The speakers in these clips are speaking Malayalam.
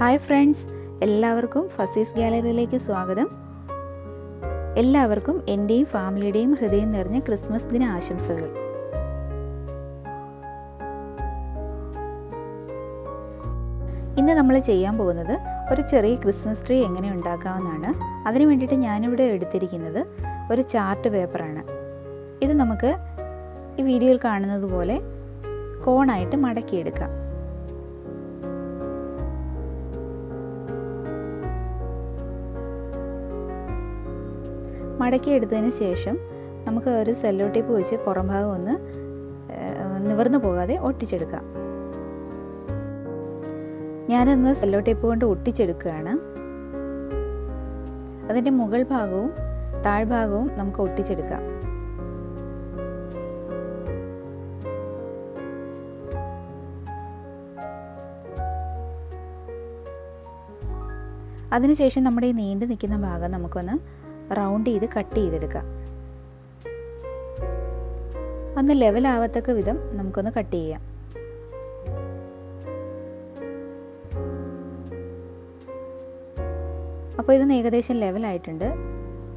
ഹായ് ഫ്രണ്ട്സ്, എല്ലാവർക്കും ഫസീസ് ഗാലറിയിലേക്ക് സ്വാഗതം. എല്ലാവർക്കും എൻ്റെയും ഫാമിലിയുടെയും ഹൃദയം നിറഞ്ഞ ക്രിസ്മസ് ദിന ആശംസകൾ. ഇന്ന് നമ്മൾ ചെയ്യാൻ പോകുന്നത് ഒരു ചെറിയ ക്രിസ്മസ് ട്രീ എങ്ങനെ ഉണ്ടാക്കാമെന്നാണ്. അതിനു വേണ്ടിയിട്ട് ഞാനിവിടെ എടുത്തിരിക്കുന്നത് ഒരു ചാർട്ട് പേപ്പറാണ്. ഇത് നമുക്ക് ഈ വീഡിയോയിൽ കാണുന്നത് പോലെ കോണായിട്ട് മടക്കിയെടുക്കാം. മടക്കിയെടുത്തതിന് ശേഷം നമുക്ക് ഒരു സെല്ലോ ടേപ്പ് വെച്ച് പുറം ഭാഗം ഒന്ന് നിവർന്നു പോകാതെ ഒട്ടിച്ചെടുക്കാം. ഞാനൊന്ന് സെല്ലോ ടേപ്പ് കൊണ്ട് ഒട്ടിച്ചെടുക്കുകയാണ്. അതിൻ്റെ മുകൾ ഭാഗവും താഴ്ഭാഗവും നമുക്ക് ഒട്ടിച്ചെടുക്കാം. അതിനുശേഷം നമ്മുടെ ഈ നീണ്ടു നിൽക്കുന്ന ഭാഗം നമുക്കൊന്ന് റൗണ്ട് ചെയ്ത് കട്ട് ചെയ്തെടുക്കാം. ഒന്ന് ലെവലാവത്തക്ക വിധം നമുക്കൊന്ന് കട്ട് ചെയ്യാം. അപ്പോൾ ഇത് ഏകദേശം ലെവലായിട്ടുണ്ട്.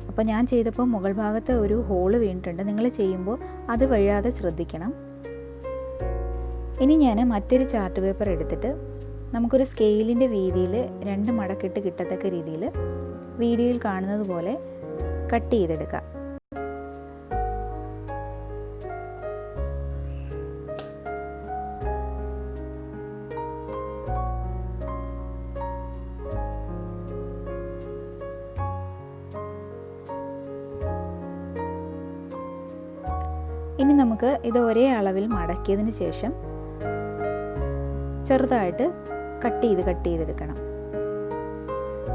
അപ്പോൾ ഞാൻ ചെയ്തപ്പോൾ മുകൾ ഭാഗത്ത് ഒരു ഹോള് വീണിട്ടുണ്ട്. നിങ്ങൾ ചെയ്യുമ്പോൾ അത് വഴിയാതെ ശ്രദ്ധിക്കണം. ഇനി ഞാൻ മറ്റൊരു ചാർട്ട് പേപ്പർ എടുത്തിട്ട് നമുക്കൊരു സ്കെയിലിൻ്റെ വീതിയിൽ 2 മടക്കിട്ട് കിട്ടത്തക്ക രീതിയിൽ വീഡിയോയിൽ കാണുന്നത് പോലെ കട്ട് ചെയ്തെടുക്കാം. ഇനി നമുക്ക് ഇത് ഒരേ അളവിൽ മടക്കിയതിന് ശേഷം ചെറുതായിട്ട് കട്ട് ചെയ്തെടുക്കണം.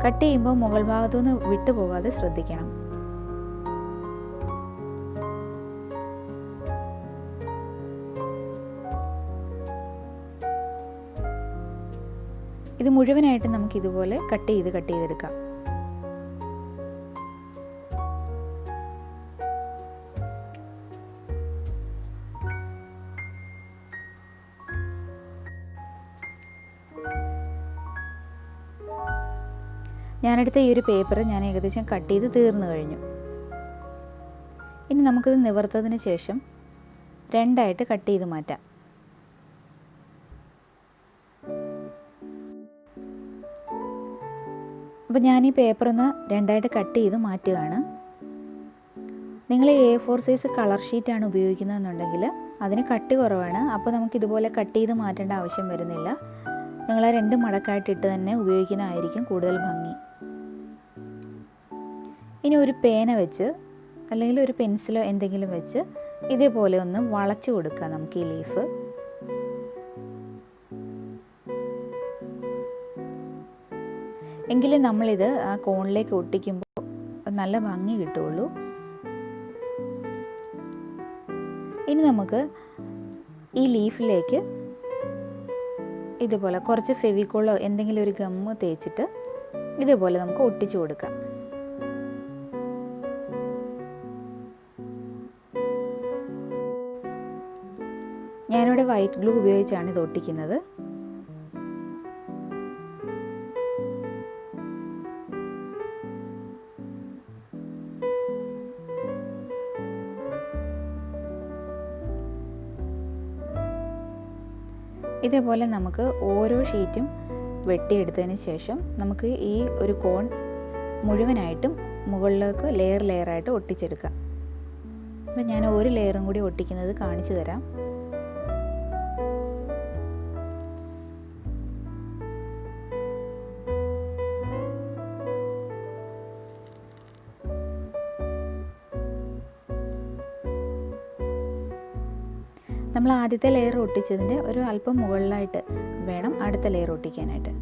കട്ട് ചെയ്യുമ്പോൾ മുകൾ ഭാഗത്തുനിന്ന് വിട്ടു പോകാതെ ശ്രദ്ധിക്കണം. ഇത് മുഴുവനായിട്ട് നമുക്ക് ഇതുപോലെ കട്ട് ചെയ്തെടുക്കാം. ഞാനെടുത്ത ഈ ഒരു പേപ്പർ ഞാൻ ഏകദേശം കട്ട് ചെയ്ത് തീർന്നു കഴിഞ്ഞു. ഇനി നമുക്കിത് നിവർത്തതിന് ശേഷം 2ആയിട്ട് കട്ട് ചെയ്ത് മാറ്റാം. അപ്പോൾ ഞാൻ ഈ പേപ്പറൊന്ന് 2ആയിട്ട് കട്ട് ചെയ്ത് മാറ്റുകയാണ്. നിങ്ങൾ A4 സൈസ് കളർ ഷീറ്റാണ് ഉപയോഗിക്കുന്നതെന്നുണ്ടെങ്കിൽ അതിന് കട്ടി കുറവാണ്. അപ്പോൾ നമുക്കിതുപോലെ കട്ട് ചെയ്ത് മാറ്റേണ്ട ആവശ്യം വരുന്നില്ല. നിങ്ങൾ 2 മടക്കായിട്ടിട്ട് തന്നെ ഉപയോഗിക്കുന്നതായിരിക്കും കൂടുതൽ ഭംഗി. ഇനി ഒരു പേന വെച്ച് അല്ലെങ്കിൽ ഒരു പെൻസിലോ എന്തെങ്കിലും വെച്ച് ഇതേപോലെ ഒന്ന് വളച്ചു കൊടുക്കാം നമുക്ക് ഈ ലീഫ്. എങ്കിലും നമ്മളിത് ആ കോണിലേക്ക് ഒട്ടിക്കുമ്പോൾ നല്ല ഭംഗി കിട്ടുള്ളൂ. ഇനി നമുക്ക് ഈ ലീഫിലേക്ക് ഇതുപോലെ കുറച്ച് ഫെവിക്കോളോ എന്തെങ്കിലും ഒരു ഗമ്മ് തേച്ചിട്ട് ഇതുപോലെ നമുക്ക് ഒട്ടിച്ചു കൊടുക്കാം. ഞാനിവിടെ വൈറ്റ് ഗ്ലൂ ഉപയോഗിച്ചാണ് ഇത് ഒട്ടിക്കുന്നത്. ഇതേപോലെ നമുക്ക് ഓരോ ഷീറ്റും വെട്ടിയെടുത്തതിന് ശേഷം നമുക്ക് ഈ ഒരു കോൺ മുഴുവനായിട്ടും മുകളിലേക്ക് ലെയറായിട്ട് ഒട്ടിച്ചെടുക്കാം. അപ്പം ഞാൻ ഒരു ലെയറും കൂടി ഒട്ടിക്കുന്നത് കാണിച്ചു തരാം. നമ്മൾ ആദ്യത്തെ ലെയർ ഒട്ടിച്ചതിൻ്റെ ഒരു അല്പം മുകളിലായിട്ട് വേണം അടുത്ത ലെയർ ഒട്ടിക്കാനായിട്ട്.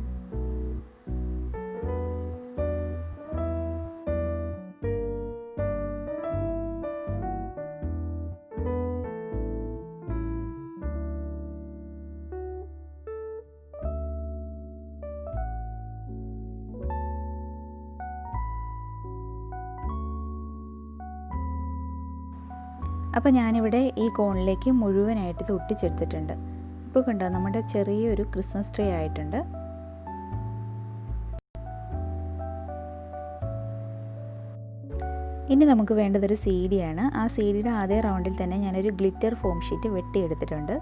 അപ്പോൾ ഞാനിവിടെ ഈ കോണിലേക്ക് മുഴുവനായിട്ട് ഇത് ഒട്ടിച്ചെടുത്തിട്ടുണ്ട്. ഇപ്പോൾ കണ്ടോ നമ്മുടെ ചെറിയൊരു ക്രിസ്മസ് ട്രീ ആയിട്ടുണ്ട്. ഇനി നമുക്ക് വേണ്ടതൊരു സി ഡിയാണ്. ആ സി ഡിയുടെ അതേ റൗണ്ടിൽ തന്നെ ഞാനൊരു ഗ്ലിറ്റർ ഫോം ഷീറ്റ് വെട്ടിയെടുത്തിട്ടുണ്ട്.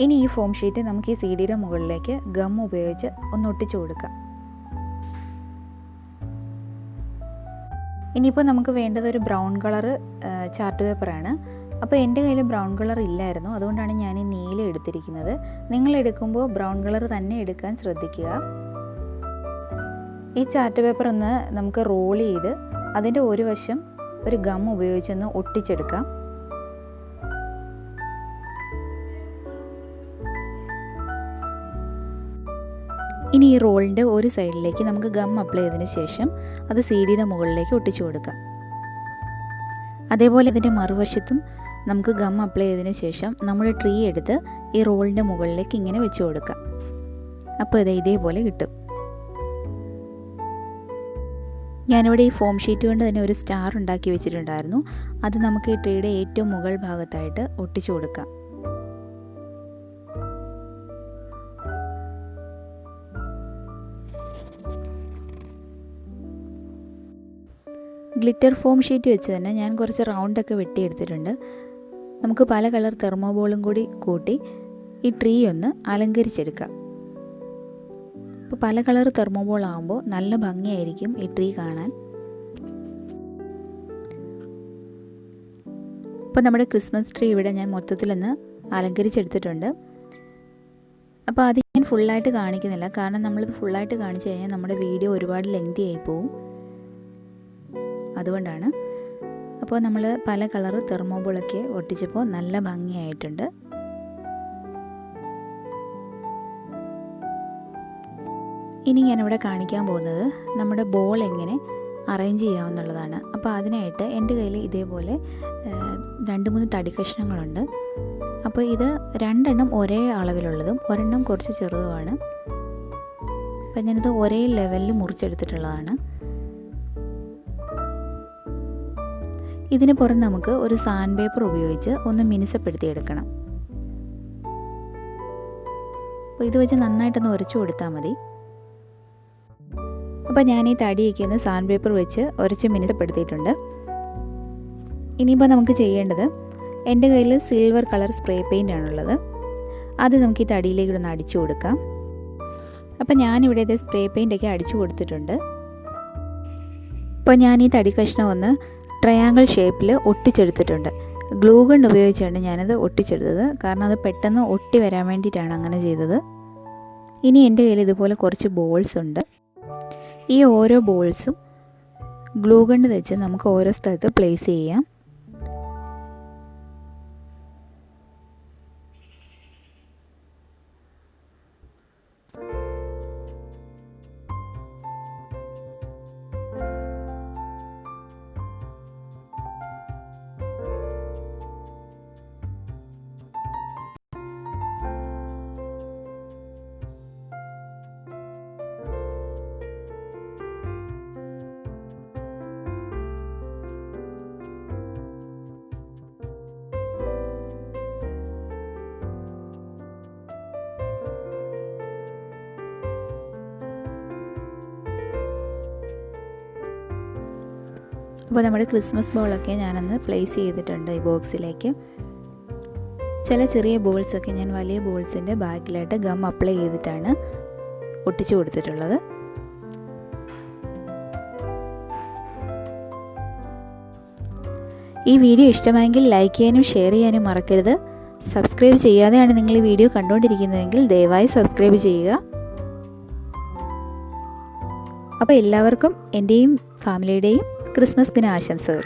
ഇനി ഈ ഫോം ഷീറ്റ് നമുക്ക് ഈ സി ഡിയുടെ മുകളിലേക്ക് ഗം ഉപയോഗിച്ച് ഒന്ന് ഒട്ടിച്ചു കൊടുക്കാം. ഇനിയിപ്പോൾ നമുക്ക് വേണ്ടതൊരു ബ്രൗൺ കളർ ചാർട്ട് പേപ്പറാണ്. അപ്പോൾ എൻ്റെ കയ്യിൽ ബ്രൗൺ കളർ ഇല്ലായിരുന്നു, അതുകൊണ്ടാണ് ഞാൻ ഈ നീല എടുത്തിരിക്കുന്നത്. നിങ്ങൾ എടുക്കുമ്പോൾ ബ്രൗൺ കളർ തന്നെ എടുക്കാൻ ശ്രദ്ധിക്കുക. ഈ ചാർട്ട് പേപ്പർ ഒന്ന് നമുക്ക് റോൾ ചെയ്ത് അതിൻ്റെ ഒരു വശം ഒരു ഗം ഉപയോഗിച്ചൊന്ന് ഒട്ടിച്ചെടുക്കാം. ഇനി ഈ റോളിൻ്റെ ഒരു സൈഡിലേക്ക് നമുക്ക് ഗം അപ്ലൈ ചെയ്തതിന് ശേഷം അത് സി ഡിയുടെ മുകളിലേക്ക് ഒട്ടിച്ചു കൊടുക്കാം. അതേപോലെ ഇതിൻ്റെ മറുവശത്തും നമുക്ക് ഗം അപ്ലൈ ചെയ്തതിന് ശേഷം നമ്മുടെ ട്രീ എടുത്ത് ഈ റോളിൻ്റെ മുകളിലേക്ക് ഇങ്ങനെ വെച്ച് കൊടുക്കാം. അപ്പോൾ ഇത് ഇതേപോലെ കിട്ടും. ഞാനിവിടെ ഈ ഫോം ഷീറ്റ് കൊണ്ട് തന്നെ ഒരു സ്റ്റാർ ഉണ്ടാക്കി വെച്ചിട്ടുണ്ടായിരുന്നു. അത് നമുക്ക് ഈ ട്രീയുടെ ഏറ്റവും മുകൾ ഭാഗത്തായിട്ട് ഒട്ടിച്ചു കൊടുക്കാം. ഗ്ലിറ്റർ ഫോം ഷീറ്റ് വെച്ച് തന്നെ ഞാൻ കുറച്ച് റൗണ്ടൊക്കെ വെട്ടിയെടുത്തിട്ടുണ്ട്. നമുക്ക് പല കളർ തെർമോബോളും കൂടി കൂട്ടി ഈ ട്രീ ഒന്ന് അലങ്കരിച്ചെടുക്കാം. ഇപ്പോൾ പല കളർ തെർമോബോൾ ആകുമ്പോൾ നല്ല ഭംഗിയായിരിക്കും ഈ ട്രീ കാണാൻ. ഇപ്പോൾ നമ്മുടെ ക്രിസ്മസ് ട്രീ ഇവിടെ ഞാൻ മൊത്തത്തിലൊന്ന് അലങ്കരിച്ചെടുത്തിട്ടുണ്ട്. അപ്പോൾ അത് ഞാൻ ഫുള്ളായിട്ട് കാണിക്കുന്നില്ല, കാരണം നമ്മളിത് ഫുള്ളായിട്ട് കാണിച്ചു കഴിഞ്ഞാൽ നമ്മുടെ വീഡിയോ ഒരുപാട് ലെങ്തി ആയി പോവും. അതുകൊണ്ടാണ്. അപ്പോൾ നമ്മൾ പല കളർ തെർമോബോളൊക്കെ ഒട്ടിച്ചപ്പോൾ നല്ല ഭംഗിയായിട്ടുണ്ട്. ഇനി ഞാനിവിടെ കാണിക്കാൻ പോകുന്നത് നമ്മുടെ ബോൾ എങ്ങനെ അറേഞ്ച് ചെയ്യാമെന്നുള്ളതാണ്. അപ്പോൾ അതിനായിട്ട് എൻ്റെ കയ്യിൽ ഇതേപോലെ 2-3 തടി കഷ്ണങ്ങളുണ്ട്. അപ്പോൾ ഇത് 2 എണ്ണം ഒരേ അളവിലുള്ളതും ഒരെണ്ണം കുറച്ച് ചെറുതുമാണ്. അപ്പോൾ ഞാനിത് ഒരേ ലെവലിൽ മുറിച്ചെടുത്തിട്ടുള്ളതാണ്. ഇതിന് പുറം നമുക്ക് ഒരു സാൻഡ് പേപ്പർ ഉപയോഗിച്ച് ഒന്ന് മിനുസപ്പെടുത്തിയെടുക്കണം. അപ്പോൾ ഇത് വെച്ച് നന്നായിട്ടൊന്ന് ഉരച്ചു കൊടുത്താൽ മതി. അപ്പോൾ ഞാൻ ഈ തടിയൊക്കെ ഒന്ന് സാൻഡ് പേപ്പർ വെച്ച് ഉരച്ച് മിനുസപ്പെടുത്തിയിട്ടുണ്ട്. ഇനിയിപ്പോൾ നമുക്ക് ചെയ്യേണ്ടത്, എൻ്റെ കയ്യിൽ സിൽവർ കളർ സ്പ്രേ പെയിൻ്റ് ആണുള്ളത്. അത് നമുക്ക് ഈ തടിയിലേക്ക് ഒന്ന് അടിച്ചു കൊടുക്കാം. അപ്പോൾ ഞാനിവിടെ ഇത് സ്പ്രേ പെയിൻ്റൊക്കെ അടിച്ചു കൊടുത്തിട്ടുണ്ട്. അപ്പോൾ ഞാൻ ഈ തടി കഷ്ണം ഒന്ന് ട്രയാങ്കിൾ ഷേപ്പിൽ ഒട്ടിച്ചെടുത്തിട്ടുണ്ട്. ഗ്ലൂ ഗൺ ഉപയോഗിച്ചാണ് ഞാനത് ഒട്ടിച്ചെടുത്തത്, കാരണം അത് പെട്ടെന്ന് ഒട്ടി വരാൻ വേണ്ടിയിട്ടാണ് അങ്ങനെ ചെയ്തത്. ഇനി എൻ്റെ കയ്യിൽ ഇതുപോലെ കുറച്ച് ബോൾസ് ഉണ്ട്. ഈ ഓരോ ബോൾസും ഗ്ലൂ ഗൺ വെച്ച് നമുക്ക് ഓരോ സ്ഥലത്ത് പ്ലേസ് ചെയ്യാം. അപ്പോൾ നമ്മുടെ ക്രിസ്മസ് ബോളൊക്കെ ഞാനൊന്ന് പ്ലേസ് ചെയ്തിട്ടുണ്ട് ഈ ബോക്സിലേക്ക്. ചില ചെറിയ ബോൾസൊക്കെ ഞാൻ വലിയ ബോൾസിൻ്റെ ബാക്കിലായിട്ട് ഗം അപ്ലൈ ചെയ്തിട്ടാണ് ഒട്ടിച്ചു കൊടുത്തിട്ടുള്ളത്. ഈ വീഡിയോ ഇഷ്ടമായെങ്കിൽ ലൈക്ക് ചെയ്യാനും ഷെയർ ചെയ്യാനും മറക്കരുത്. സബ്സ്ക്രൈബ് ചെയ്യാതെയാണ് നിങ്ങൾ ഈ വീഡിയോ കണ്ടുകൊണ്ടിരിക്കുന്നതെങ്കിൽ ദയവായി സബ്സ്ക്രൈബ് ചെയ്യുക. അപ്പോൾ എല്ലാവർക്കും എൻ്റെയും ഫാമിലിയുടെയും ക്രിസ്മസ് ദിന ആശംസകൾ.